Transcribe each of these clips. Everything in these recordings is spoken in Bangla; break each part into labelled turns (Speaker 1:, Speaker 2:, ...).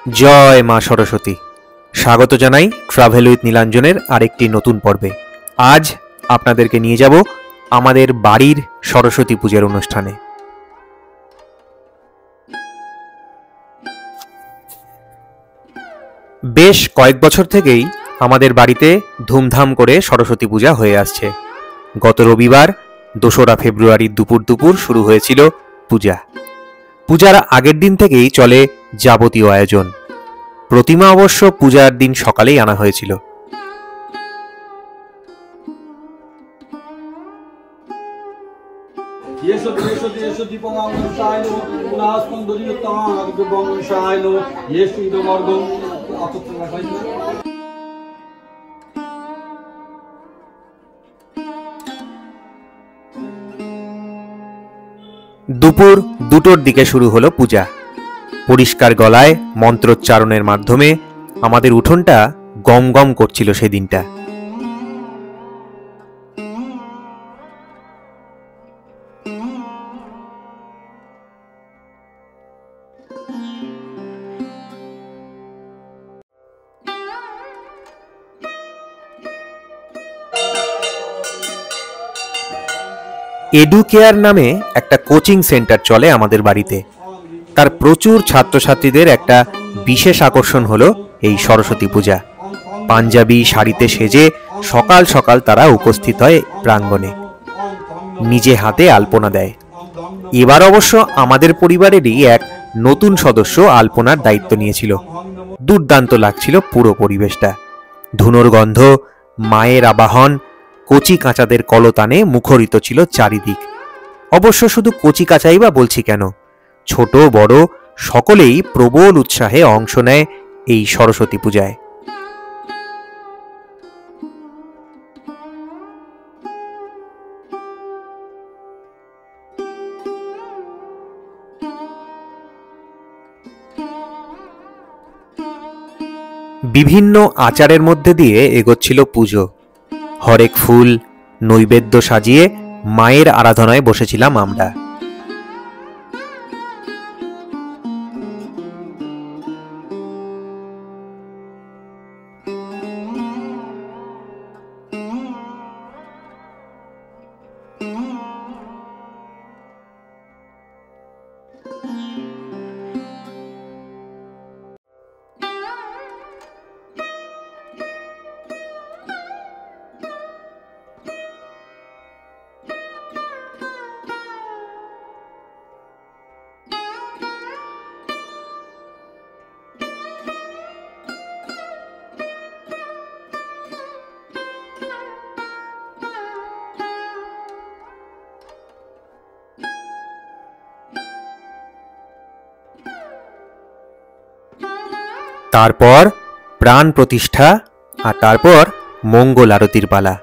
Speaker 1: জয় মা সরস্বতী। স্বাগত জানাই ট্রাভেল উইথ নীলাঞ্জনের আরেকটি নতুন পর্বে। আজ আপনাদেরকে নিয়ে যাব আমাদের বাড়ির সরস্বতী পূজার অনুষ্ঠানে। বেশ কয়েক বছর থেকেই আমাদের বাড়িতে ধুমধাম করে সরস্বতী পূজা হয়ে আসছে। গত রবিবার 2রা ফেব্রুয়ারি দুপুর শুরু হয়েছিল পূজা। পূজার আগের দিন থেকেই চলে যাবতীয় আয়োজন। প্রতিমা অবশ্য পূজার দিন সকালেই আনা হয়েছিল। দুপুর 2টোর দিকে শুরু হলো পূজা। পরিষ্কার গলায় মন্ত্রোচ্চারণের মাধ্যমে আমাদের উঠোনটা গম গম করছিল সেদিনটা। এডু কেয়ার নামে একটা কোচিং সেন্টার চলে আমাদের বাড়িতে। তার প্রচুর ছাত্রছাত্রীদের একটা বিশেষ আকর্ষণ হলো এই সরস্বতী পূজা। পাঞ্জাবি শাড়িতে সেজে সকাল সকাল তারা উপস্থিত হয় প্রাঙ্গণে, নিজে হাতে আলপনা দেয়। এবার অবশ্য আমাদের পরিবারেরই এক নতুন সদস্য আলপনার দায়িত্ব নিয়েছিল। দুর্দান্ত লাগছিল পুরো পরিবেশটা। ধুনোর গন্ধ, মায়ের আবাহন, কচি কাঁচাদের কলতানে মুখরিত ছিল চারিদিক। অবশ্য শুধু কচি কাঁচাই বা বলছি কেন, ছোট বড় সকলেই প্রবল উৎসাহে অংশ নেয় এই সরস্বতী পূজায়। বিভিন্ন আচারের মধ্যে দিয়ে এগোচ্ছিল পুজো। হরেক ফুল নৈবেদ্য সাজিয়ে মায়ের আরাধনায় বসেছিলাম আমরা। তারপর প্রাণ প্রতিষ্ঠা, আর তারপর মঙ্গল আরতির পালা।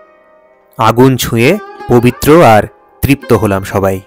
Speaker 1: আগুন ছুঁয়ে পবিত্র আর তৃপ্ত হলাম সবাই।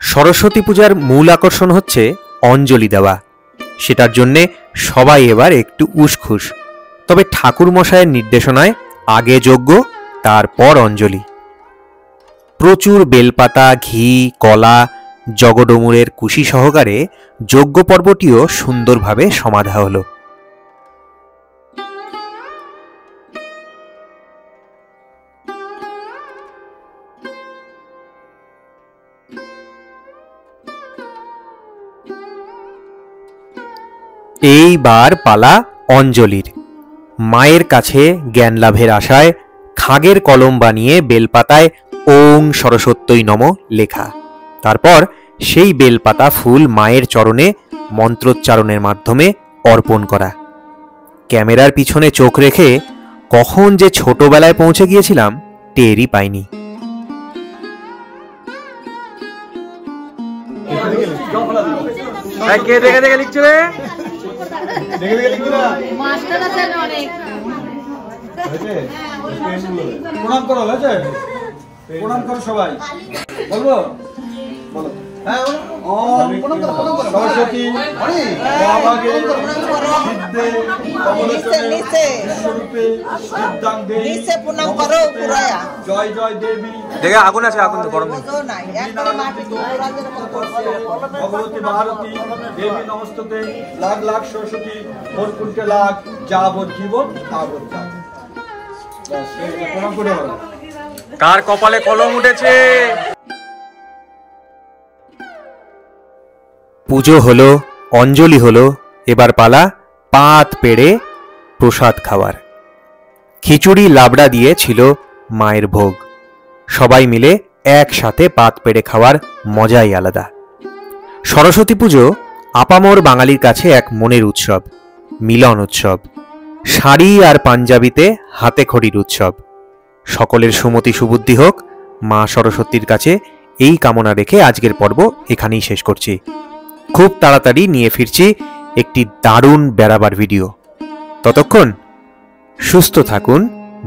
Speaker 1: সরস্বতী পূজার মূল আকর্ষণ হচ্ছে অঞ্জলি দেওয়া। সেটার জন্যে সবাই এবার একটু উসখুস। তবে ঠাকুর মশায়ের নির্দেশনায় আগে যজ্ঞ, তারপর অঞ্জলি। প্রচুর বেলপাতা, ঘি, কলা, জগডমুরের কুশি সহকারে যজ্ঞ পর্বটিও সুন্দরভাবে সমাধা হলো। এইবার পালা অঞ্জলির। মায়ের কাছে জ্ঞান লাভের আশায় খাগের কলম বানিয়ে বেলপাতায় ওং সরস্বত্যই নমঃ লেখা, তারপর সেই বেলপাতা ফুল মায়ের চরণে মন্ত্রোচ্চারণের মাধ্যমে অর্পণ করা। ক্যামেরার পিছনে চোখ রেখে কখন যে ছোটবেলায় পৌঁছে গিয়েছিলাম টেরই পাইনি।
Speaker 2: কে দেখে দেখে লিখছে রে?
Speaker 3: প্রণাম করো, হয়েছে? প্রণাম করো সবাই। বলবো? বলো। হ্যাঁ, সরস্বতী মহাভাগে সিদ্ধে কমলোচনে বিশ্বরূপে সিদ্ধাঙ্গে জয় জয় দেবী।
Speaker 2: দেখে আগুন আছে, আগুন তো গরম
Speaker 3: ভগবতী ভারতী দেবী নমস্তুতে। লাখ লাখ সরস্বতী বরকুণ্ঠে লাখ, যাবৎ জীবন তাবৎ যাক। প্রণাম করে হবে।
Speaker 2: কার কপালে কলম উঠেছে?
Speaker 1: পুজো হলো, অঞ্জলি হলো, এবার পালা পাত পেড়ে প্রসাদ খাওয়ার। খিচুড়ি লাবড়া দিয়ে ছিল মায়ের ভোগ। সবাই মিলে একসাথে পাত পেড়ে খাওয়ার মজাই আলাদা। সরস্বতী পুজো আপামর বাঙালির কাছে এক মনের উৎসব, মিলন উৎসব, শাড়ি আর পাঞ্জাবিতে হাতে খড়ির উৎসব। সকলের সুমতি সুবুদ্ধি হোক, মা সরস্বতীর কাছে এই কামনা রেখে আজকের পর্ব এখানেই শেষ করছি। খুব তাড়াতাড়ি নিয়ে ফিরছি একটি দারুণ বেড়াবার ভিডিও। ততক্ষণ সুস্থ থাকুন,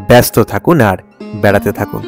Speaker 1: ব্যস্ত থাকুন আর বেড়াতে থাকুন।